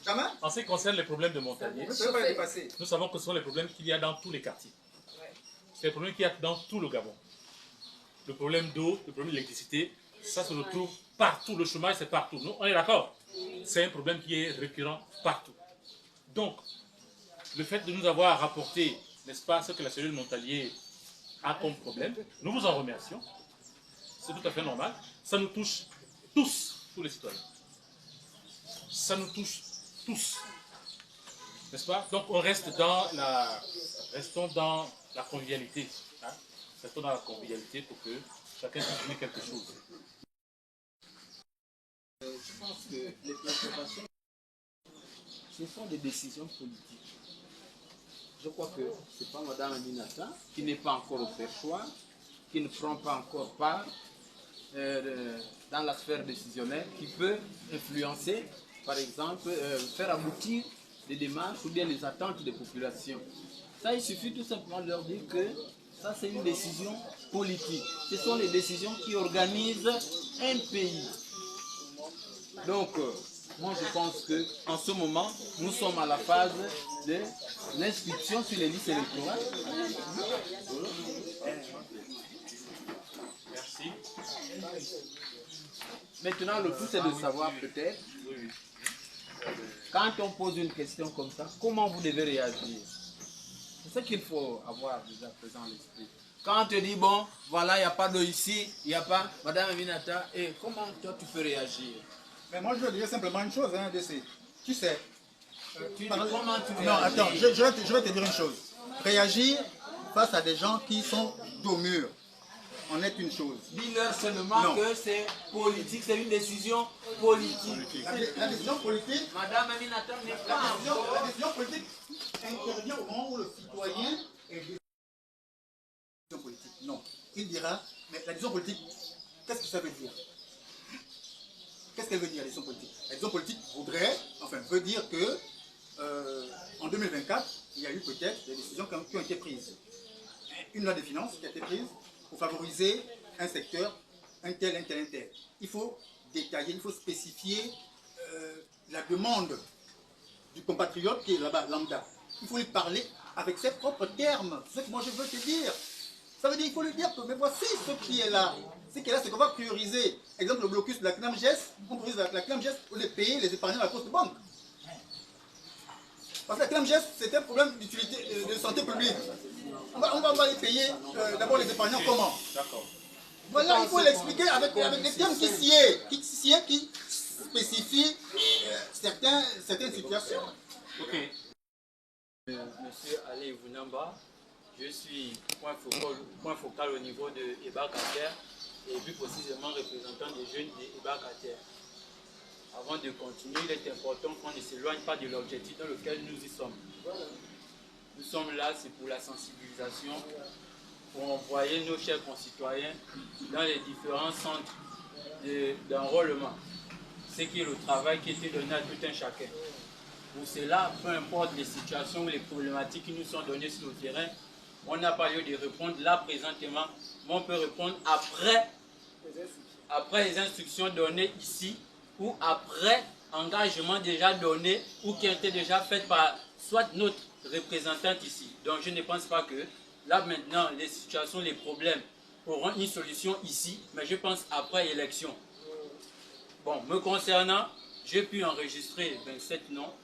Jamais. En ce qui concerne les problèmes de Montalier, nous savons que ce sont les problèmes qu'il y a dans tous les quartiers. C'est les problèmes qu'il y a dans tout le Gabon. Le problème d'eau, le problème d'électricité, ça se retrouve partout. Le chômage, c'est partout. Nous, on est d'accord. C'est un problème qui est récurrent partout. Donc, le fait de nous avoir rapporté, n'est-ce pas, ce que la cellule Montalier a comme problème, nous vous en remercions. C'est tout à fait normal. Ça nous touche tous les citoyens. Ça nous touche tous. N'est-ce pas? Donc on reste dans restons dans la convivialité. Hein? Restons dans la convivialité pour que chacun puisse donner quelque chose. Je pense que les préoccupations, ce sont des décisions politiques. Je crois que ce n'est pas Mme Aminata qui n'est pas encore au perchoir, qui ne prend pas encore part dans la sphère décisionnelle, qui peut influencer, par exemple, faire aboutir des démarches ou bien les attentes des populations. Ça, il suffit tout simplement de leur dire que ça, c'est une décision politique. Ce sont les décisions qui organisent un pays. Donc, moi, je pense qu'en ce moment, nous sommes à la phase de l'inscription sur les listes électorales. Merci. Maintenant, le tout, c'est de savoir peut-être, quand on pose une question comme ça, comment vous devez réagir. C'est ce qu'il faut avoir déjà présent à l'esprit. Quand on te dit, bon, voilà, il n'y a pas d'eau ici, il n'y a pas, Madame Aminata, et comment toi tu peux réagir? Mais moi, je veux dire simplement une chose, hein, DC. Tu sais. Comment tu réagis? Non, attends, je vais te dire une chose. Réagir face à des gens qui sont dos mur, en est une chose. Dis-leur seulement que c'est politique, c'est une décision politique. La décision politique, Madame Aminata n'est pas la décision politique intervient au moment où le citoyen est décision politique. Non. Il dira, mais la décision politique, qu'est-ce que ça veut dire? Qu'est-ce qu'elle veut dire, la décision politique? La décision politique veut dire que en 2024, il y a eu peut-être des décisions qui ont été prises. Une loi des finances qui a été prise pour favoriser un secteur, un tel. Il faut détailler, il faut spécifier la demande du compatriote qui est là-bas, lambda. Il faut lui parler avec ses propres termes. C'est ce que moi je veux te dire. Ça veut dire qu'il faut lui dire que mais voici ce qui est là. Ce qui est là, c'est qu'on va prioriser. Exemple, le blocus de la CNAMGES, on priorise la CNAMGES pour les payer les épargnants à la poste banque. Parce que la CNAMGES, c'est un problème d'utilité, de santé publique. On va les payer d'abord les épargnants comment? D'accord. Voilà, il faut l'expliquer avec des termes qui spécifient certaines situations. Ok. Monsieur Ali Vunamba, je suis point focal au niveau de EBA Cater et plus précisément représentant des jeunes de EBA Cater. Avant de continuer, il est important qu'on ne s'éloigne pas de l'objectif dans lequel nous y sommes. Nous sommes là, c'est pour la sensibilisation, pour envoyer nos chers concitoyens dans les différents centres d'enrôlement. C'est qui est le travail qui était donné à tout un chacun. Pour cela, peu importe les situations ou les problématiques qui nous sont données sur le terrain, on n'a pas lieu de répondre là présentement, mais on peut répondre après les instructions données ici ou après engagement déjà donné ou qui a été déjà fait par soit notre représentante ici. Donc je ne pense pas que là maintenant les situations, les problèmes auront une solution ici, mais je pense après élection. Bon, me concernant, j'ai pu enregistrer 27 noms.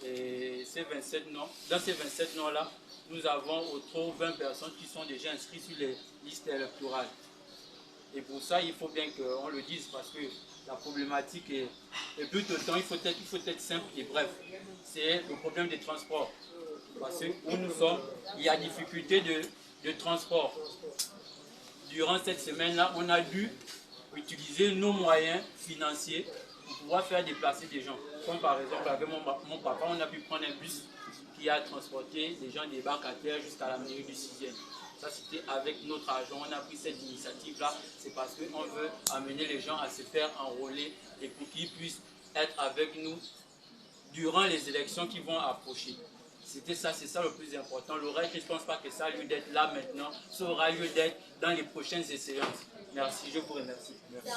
Et ces 27 noms, dans ces 27 noms-là, nous avons autour de 20 personnes qui sont déjà inscrites sur les listes électorales. Et pour ça, il faut bien qu'on le dise parce que la problématique est plus de temps, il faut être simple et bref. C'est le problème des transports. Parce que où nous sommes, il y a difficulté de transport. Durant cette semaine-là, on a dû utiliser nos moyens financiers pour pouvoir faire déplacer des gens. Comme par exemple avec mon papa, on a pu prendre un bus qui a transporté des gens des bacs à terre jusqu'à la mairie du 6e. Ça c'était avec notre argent, on a pris cette initiative-là, c'est parce qu'on veut amener les gens à se faire enrôler et pour qu'ils puissent être avec nous durant les élections qui vont approcher. C'est ça le plus important. Le reste, je ne pense pas que ça a lieu d'être là maintenant, ça aura lieu d'être dans les prochaines séances. Merci, je vous remercie. Merci.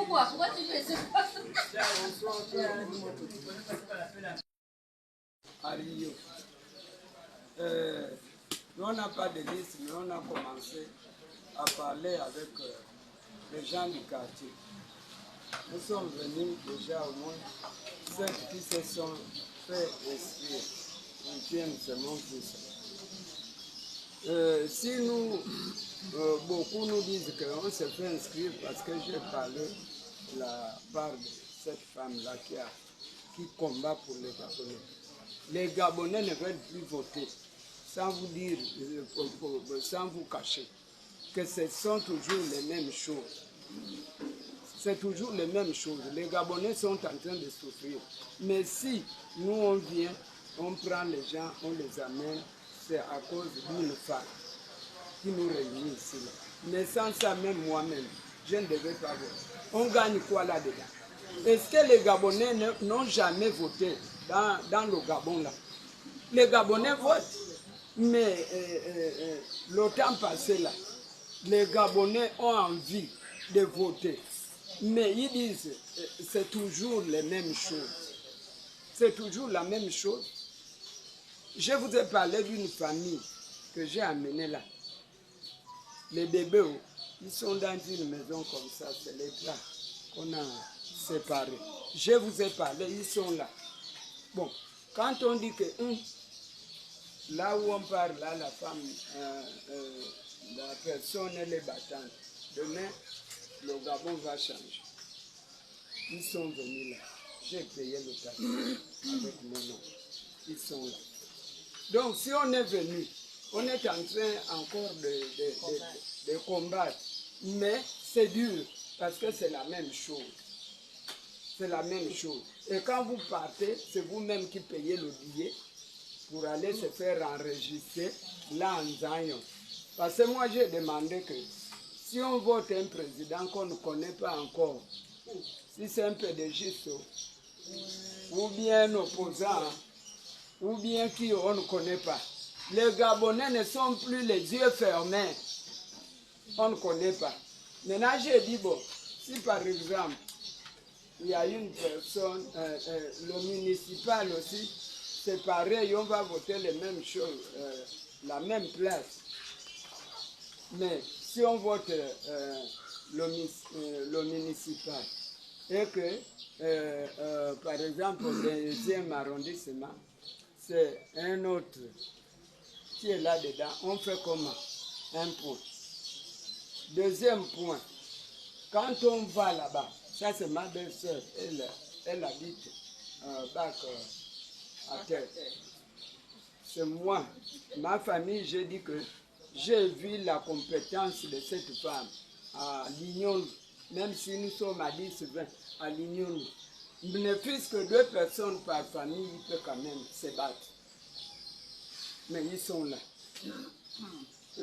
Pourquoi tu fais ça? À Rio. Nous, on n'a pas de liste, mais on a commencé à parler avec les gens du quartier. Nous sommes venus déjà au moins 5 qui se sont fait inscrire. Ils viennent seulement pour ça. Si nous, beaucoup nous disent qu'on se fait inscrire parce que j'ai parlé de la part de cette femme-là qui combat pour les Gabonais. Les Gabonais ne veulent plus voter, sans vous dire, sans vous cacher, que ce sont toujours les mêmes choses. C'est toujours les mêmes choses. Les Gabonais sont en train de souffrir. Mais si nous on vient, on prend les gens, on les amène, c'est à cause d'une femme qui nous réunit ici. Mais sans ça, même moi-même, je ne devais pas voter. On gagne quoi là-dedans? Est-ce que les Gabonais n'ont jamais voté dans le Gabon là? Les Gabonais votent. Mais le temps passé là, les Gabonais ont envie de voter. Mais ils disent c'est toujours les mêmes choses. C'est toujours la même chose. Je vous ai parlé d'une famille que j'ai amenée là. Les bébés, ils sont dans une maison comme ça, c'est les draps qu'on a séparés. Je vous ai parlé, ils sont là. Bon, quand on dit que là où on parle, là, la femme, la personne, elle est battante. Demain, le Gabon va changer. Ils sont venus là. J'ai payé le taxi avec mon nom. Ils sont là. Donc, si on est venu, on est en train encore de combattre. Mais c'est dur, parce que c'est la même chose. C'est la même chose. Et quand vous partez, c'est vous-même qui payez le billet pour aller se faire enregistrer là en Zion. Parce que moi, j'ai demandé que si on vote un président qu'on ne connaît pas encore, si c'est un pédagiste, ou bien un opposant, ou bien qui on ne connaît pas, les Gabonais ne sont plus les yeux fermés. On ne connaît pas. Maintenant, j'ai dit, bon, si par exemple, il y a une personne, le municipal aussi, c'est pareil, on va voter les mêmes choses, la même place. Mais si on vote le municipal et que, par exemple, au 2e arrondissement, c'est un autre qui est là-dedans, on fait comment? Un point. Deuxième point, quand on va là-bas, ça c'est ma belle-sœur, elle habite bac à terre. C'est moi, ma famille, j'ai dit que j'ai vu la compétence de cette femme à l'Union, même si nous sommes à 10-20, à l'Union. Ne plus que 2 personnes par famille, ils peuvent quand même se battre. Mais ils sont là.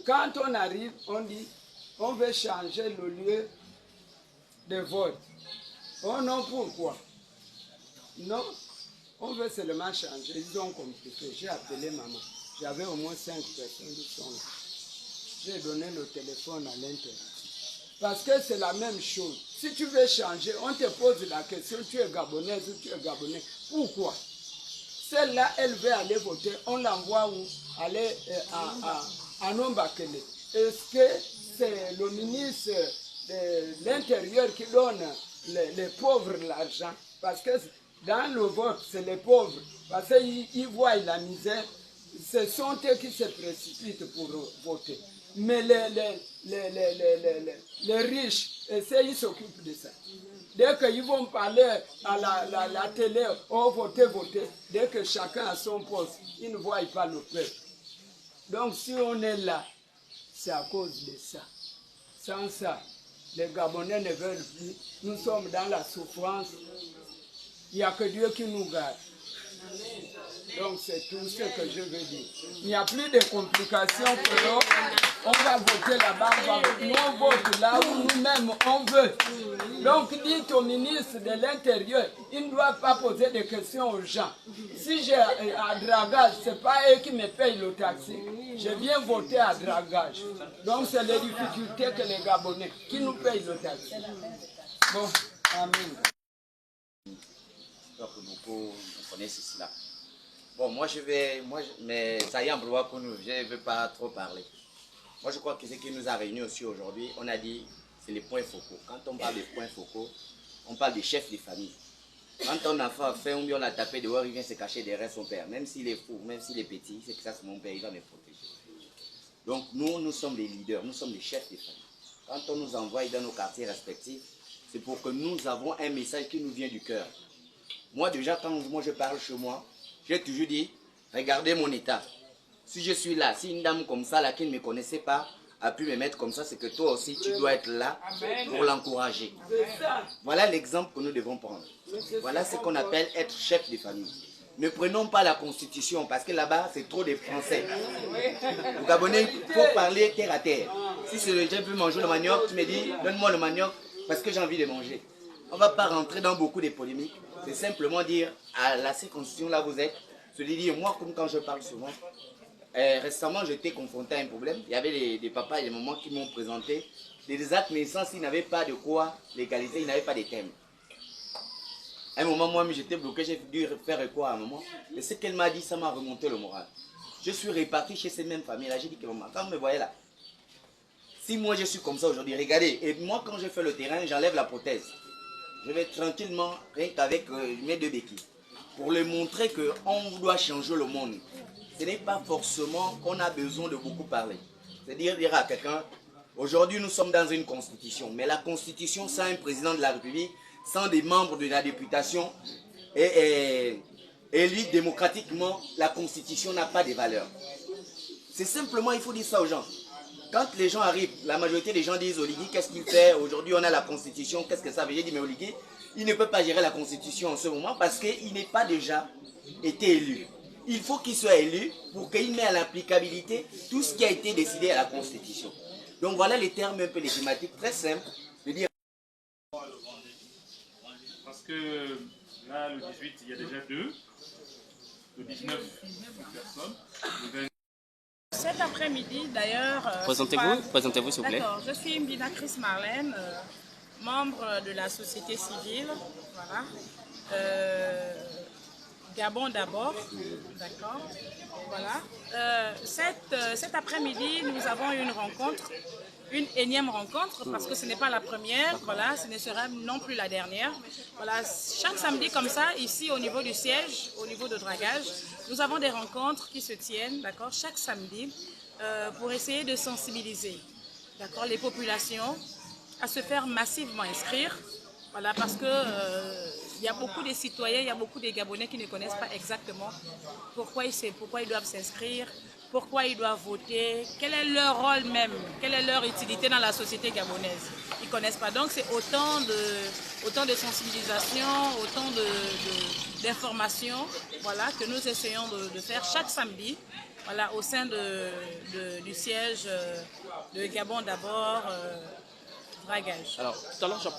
Quand on arrive, on dit, on veut changer le lieu de vote. Oh non, pourquoi? Non, on veut seulement changer. Ils ont compliqué. J'ai appelé maman. J'avais au moins 5 personnes qui sont là. J'ai donné le téléphone à l'intérieur. Parce que c'est la même chose. Si tu veux changer, on te pose la question, tu es gabonaise ou tu es gabonais. Pourquoi? Celle-là, elle veut aller voter. On l'envoie où? Aller à Nombakele. Est-ce que c'est le ministre de l'Intérieur qui donne les pauvres l'argent? Parce que dans le vote, c'est les pauvres. Parce qu'ils voient la misère. Ce sont eux qui se précipitent pour voter. Mais les riches, ils s'occupent de ça. Dès qu'ils vont parler à la télé, oh, votez, votez. Dès que chacun a son poste, ils ne voient pas le peuple. Donc si on est là, c'est à cause de ça. Sans ça, les Gabonais ne veulent plus. Nous sommes dans la souffrance. Il n'y a que Dieu qui nous garde. Donc c'est tout ce que je veux dire. Il n'y a plus de complications pour nous. On va voter là-bas, nous on vote là où nous-mêmes on veut. Donc dites au ministre de l'Intérieur, il ne doit pas poser de questions aux gens. Si j'ai à dragage, ce n'est pas eux qui me payent le taxi. Je viens voter à dragage. Donc c'est les difficultés que les Gabonais qui nous payent le taxi. Bon. Amen. J'espère que beaucoup connaissent cela. Bon, mais ça y est, en vouloir pour nous, je ne veux pas trop parler. Moi, je crois que ce qui nous a réunis aussi aujourd'hui, on a dit, c'est les points focaux. Quand on parle des points focaux, on parle des chefs de famille. Quand ton enfant a faim ou bien on a tapé dehors, il vient se cacher derrière son père. Même s'il est fou, même s'il est petit, c'est que ça c'est mon père, il va me protéger. Donc nous sommes les leaders, nous sommes les chefs de famille. Quand on nous envoie dans nos quartiers respectifs, c'est pour que nous avons un message qui nous vient du cœur. Moi déjà, quand je parle chez moi, j'ai toujours dit, regardez mon état. Si je suis là, si une dame comme ça, là, qui ne me connaissait pas, a pu me mettre comme ça, c'est que toi aussi, tu dois être là pour l'encourager. Voilà l'exemple que nous devons prendre. Voilà ce qu'on appelle être chef de famille. Ne prenons pas la constitution, parce que là-bas, c'est trop des Français. Au Gabonais, il faut parler terre à terre. Si je veux manger le manioc, tu me dis, donne-moi le manioc, parce que j'ai envie de manger. On ne va pas rentrer dans beaucoup de polémiques. C'est simplement dire, à la constitution, là vous êtes, se dire, moi, comme quand je parle souvent, récemment, j'étais confronté à un problème. Il y avait des papas et des mamans qui m'ont présenté des actes de naissance, ils n'avaient pas de quoi légaliser, ils n'avaient pas de thème. À un moment, moi, j'étais bloqué, j'ai dû faire quoi à un moment. Et ce qu'elle m'a dit, ça m'a remonté le moral. Je suis réparti chez ces mêmes familles-là. J'ai dit que maman, quand vous me voyez là, si moi je suis comme ça aujourd'hui, regardez, et moi quand je fais le terrain, j'enlève la prothèse. Je vais tranquillement, rien qu'avec mes 2 béquilles, pour leur montrer qu'on doit changer le monde. Ce n'est pas forcément qu'on a besoin de beaucoup parler. C'est-à-dire dire à quelqu'un, aujourd'hui nous sommes dans une constitution, mais la constitution sans un président de la République, sans des membres de la députation et élus démocratiquement, la constitution n'a pas de valeur. C'est simplement, il faut dire ça aux gens. Quand les gens arrivent, la majorité des gens disent Oligui, qu'est-ce qu'il fait? Aujourd'hui on a la constitution, qu'est-ce que ça veut dire? J'ai dit, mais Oligui, il ne peut pas gérer la constitution en ce moment parce qu'il n'est pas déjà été élu. Il faut qu'il soit élu pour qu'il mette à l'applicabilité tout ce qui a été décidé à la Constitution. Donc voilà les termes, un peu les thématiques très simples. De dire... Parce que là, le 18, il y a déjà 2. Le 19, personne. Le 20... Cet après-midi, d'ailleurs... Présentez-vous s'il vous plaît. D'accord, je suis Mbina Chris Marlène, membre de la société civile. Voilà. Gabon d'abord, d'accord, voilà. Cet après-midi, nous avons une rencontre, une énième rencontre, parce que ce n'est pas la première, voilà, ce ne sera non plus la dernière. Voilà, chaque samedi comme ça, ici au niveau du siège, au niveau de dragage, nous avons des rencontres qui se tiennent, d'accord, chaque samedi, pour essayer de sensibiliser, d'accord, les populations à se faire massivement inscrire. Voilà, parce que il y a beaucoup de citoyens, il y a beaucoup de Gabonais qui ne connaissent pas exactement pourquoi ils doivent s'inscrire, pourquoi ils doivent voter, quel est leur rôle même, quelle est leur utilité dans la société gabonaise. Ils ne connaissent pas. Donc c'est autant de sensibilisation, autant d'informations, voilà, que nous essayons de faire chaque samedi, voilà, au sein du siège de Gabon d'abord. Dragage. Alors, tout à l'heure, je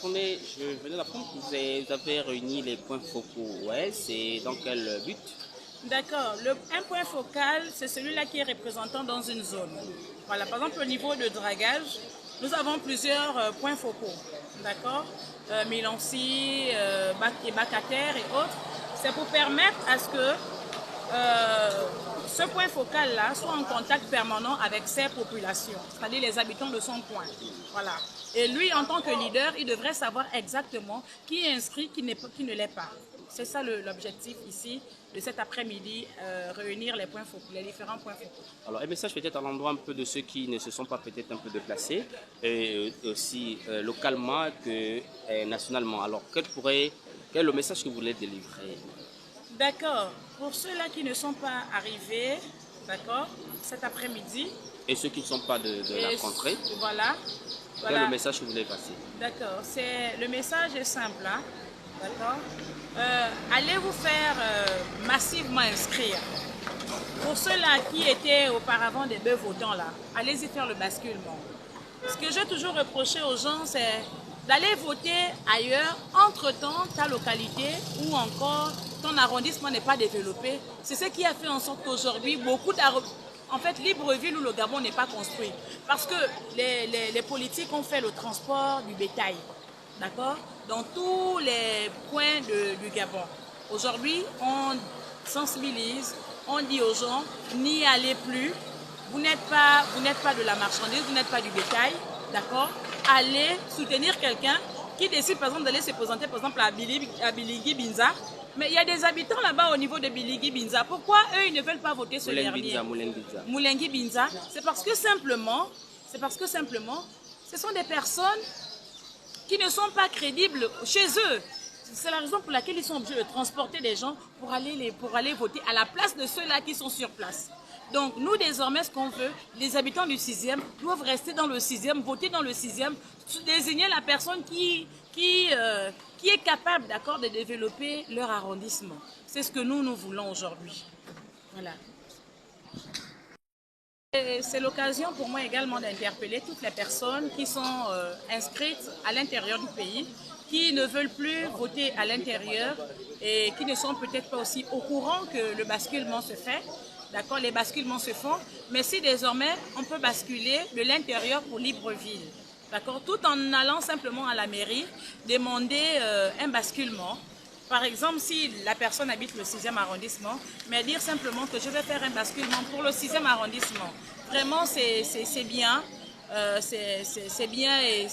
venais d'apprendre que vous avez réuni les points focaux. Ouais, c'est dans quel but? D'accord. Un point focal, c'est celui-là qui est représentant dans une zone. Voilà, par exemple, au niveau de dragage, nous avons plusieurs points focaux. D'accord, Milancy, et Bacataire et autres. C'est pour permettre à ce que ce point focal-là soit en contact permanent avec ces populations, c'est-à-dire les habitants de son point. Voilà. Et lui, en tant que leader, il devrait savoir exactement qui est inscrit, qui ne l'est pas. C'est ça l'objectif ici de cet après-midi, réunir les points focaux, les différents points focaux. Alors, un message peut-être à l'endroit un peu de ceux qui ne se sont pas peut-être un peu déplacés, et aussi localement que nationalement. Alors, quel est le message que vous voulez délivrer? D'accord. Pour ceux-là qui ne sont pas arrivés, d'accord, cet après-midi. Et ceux qui ne sont pas de la contrée. Voilà. Quel est le message que vous voulez passer? D'accord. Le message est simple, hein? D'accord. Allez vous faire massivement inscrire. Pour ceux-là qui étaient auparavant des bœufs votants, là, allez-y faire le basculement. Ce que j'ai toujours reproché aux gens, c'est d'aller voter ailleurs, entre-temps, ta localité ou encore ton arrondissement n'est pas développé. C'est ce qui a fait en sorte qu'aujourd'hui, en fait, Libreville ou le Gabon n'est pas construit. Parce que les politiques ont fait le transport du bétail. d'accord, dans tous les coins du Gabon. Aujourd'hui, on sensibilise, on dit aux gens, n'y allez plus, vous n'êtes pas de la marchandise, vous n'êtes pas du bétail, d'accord, allez soutenir quelqu'un qui décide par exemple d'aller se présenter par exemple à Biligi Binza. Mais il y a des habitants là-bas au niveau de Biligi Binza. Pourquoi eux, ils ne veulent pas voter ce dernier? Moulengi Binza. C'est parce que simplement, ce sont des personnes qui ne sont pas crédibles chez eux. C'est la raison pour laquelle ils sont obligés de transporter des gens pour aller voter à la place de ceux-là qui sont sur place. Donc nous désormais, ce qu'on veut, les habitants du 6e doivent rester dans le 6e, voter dans le 6e, désigner la personne qui est capable, d'accord, de développer leur arrondissement. C'est ce que nous voulons aujourd'hui. Voilà. C'est l'occasion pour moi également d'interpeller toutes les personnes qui sont inscrites à l'intérieur du pays, qui ne veulent plus voter à l'intérieur et qui ne sont peut-être pas aussi au courant que le basculement se fait. D'accord, les basculements se font, mais si désormais on peut basculer de l'intérieur pour Libreville, d'accord, tout en allant simplement à la mairie, demander un basculement. Par exemple, si la personne habite le 6e arrondissement, mais dire simplement que je vais faire un basculement pour le 6e arrondissement. Vraiment, c'est bien, c'est bien et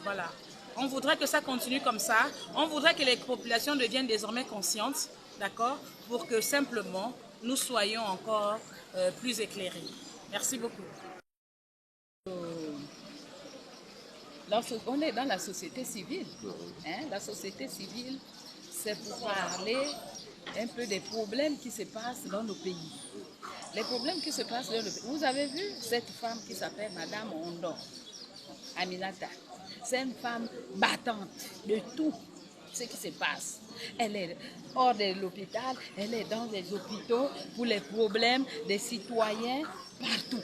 voilà. On voudrait que ça continue comme ça. On voudrait que les populations deviennent désormais conscientes, d'accord, pour que simplement nous soyons encore plus éclairés. Merci beaucoup. On est dans la société civile. Hein? La société civile, c'est pour parler un peu des problèmes qui se passent dans nos pays. Les problèmes qui se passent dans nos pays. Vous avez vu cette femme qui s'appelle Madame Ondon, Aminata. C'est une femme battante de tout ce qui se passe. Elle est hors de l'hôpital, elle est dans les hôpitaux pour les problèmes des citoyens partout.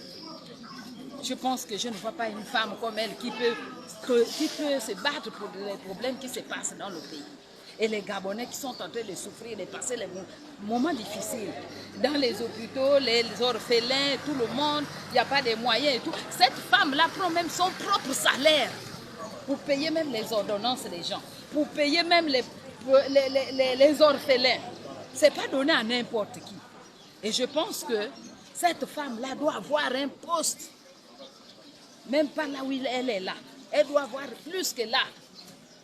Je pense que je ne vois pas une femme comme elle qui peut se battre pour les problèmes qui se passent dans le pays. Et les Gabonais qui sont en train de souffrir, de passer les moments difficiles. Dans les hôpitaux, les orphelins, tout le monde, il n'y a pas de moyens et tout. Cette femme-là prend même son propre salaire pour payer même les ordonnances des gens, pour payer même les orphelins. Ce n'est pas donné à n'importe qui. Et je pense que cette femme-là doit avoir un poste, même pas là où elle est là. Elle doit avoir plus que là.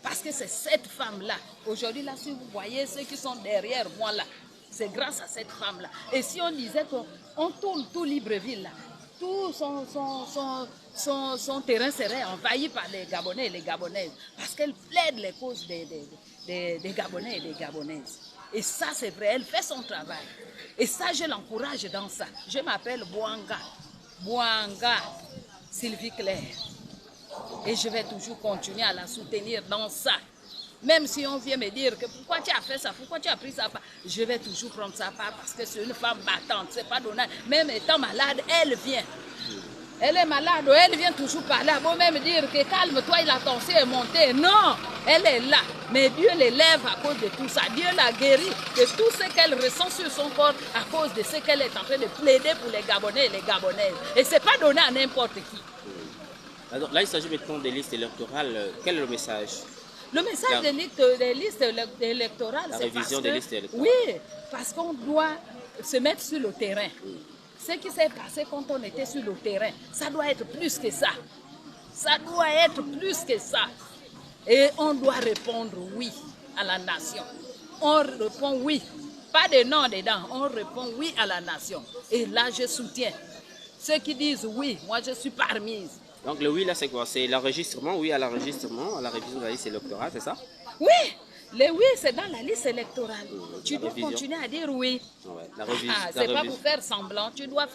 Parce que c'est cette femme-là. Aujourd'hui, là, si vous voyez ceux qui sont derrière moi là, c'est grâce à cette femme-là. Et si on disait qu'on tourne tout Libreville là, tout son terrain serait envahi par les Gabonais et les Gabonaises. Parce qu'elle plaide les causes des Gabonais et des Gabonaises. Et ça, c'est vrai, elle fait son travail. Et ça, je l'encourage dans ça. Je m'appelle Boanga Sylvie Claire. Et je vais toujours continuer à la soutenir dans ça. Même si on vient me dire que pourquoi tu as fait ça, pourquoi tu as pris ça, je vais toujours prendre sa part parce que c'est une femme battante, c'est pas donné. Même étant malade, elle vient. Elle est malade, elle vient toujours parler. Elle va même dire que calme-toi, la tension est montée. Non, elle est là. Mais Dieu l'élève à cause de tout ça. Dieu l'a guérie de tout ce qu'elle ressent sur son corps à cause de ce qu'elle est en train de plaider pour les Gabonais et les Gabonaises. Et ce n'est pas donné à n'importe qui. Alors là, il s'agit maintenant des listes électorales. Quel est le message? Le message des listes électorales, c'est révision des listes électorales. Oui, parce qu'on doit se mettre sur le terrain. Ce qui s'est passé quand on était sur le terrain, ça doit être plus que ça. Ça doit être plus que ça. Et on doit répondre oui à la nation. On répond oui. Pas de non dedans. On répond oui à la nation. Et là, je soutiens. Ceux qui disent oui, moi je suis parmise. Donc le oui là c'est quoi? C'est l'enregistrement, oui à l'enregistrement, à la révision de la liste électorale, c'est ça? Oui, le oui c'est dans la liste électorale. Tu dois continuer à dire oui. Ouais, c'est pas pour faire semblant, tu dois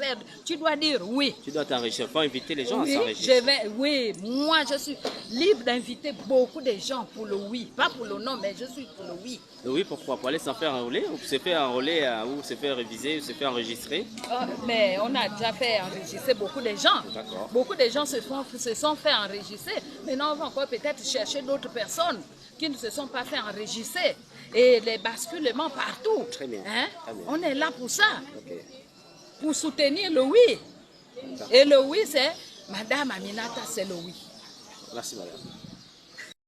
dire oui. Tu dois t'enregistrer, il faut inviter les gens à s'enregistrer. Moi je suis libre d'inviter beaucoup de gens pour le oui. Pas pour le non, mais je suis pour le oui. Le oui pourquoi? Pour aller s'en faire enrôler, ou se faire enrôler, ou se faire réviser, ou se faire enregistrer? Mais on a déjà fait enregistrer beaucoup de gens. Beaucoup de gens se sont fait enregistrer. Maintenant on va encore peut-être chercher d'autres personnes qui ne se sont pas fait enregistrer. Et les basculements partout. Très bien. Hein? Très bien. On est là pour ça. Okay. Pour soutenir le oui. Et le oui, c'est Madame Aminata, c'est le oui. Merci madame.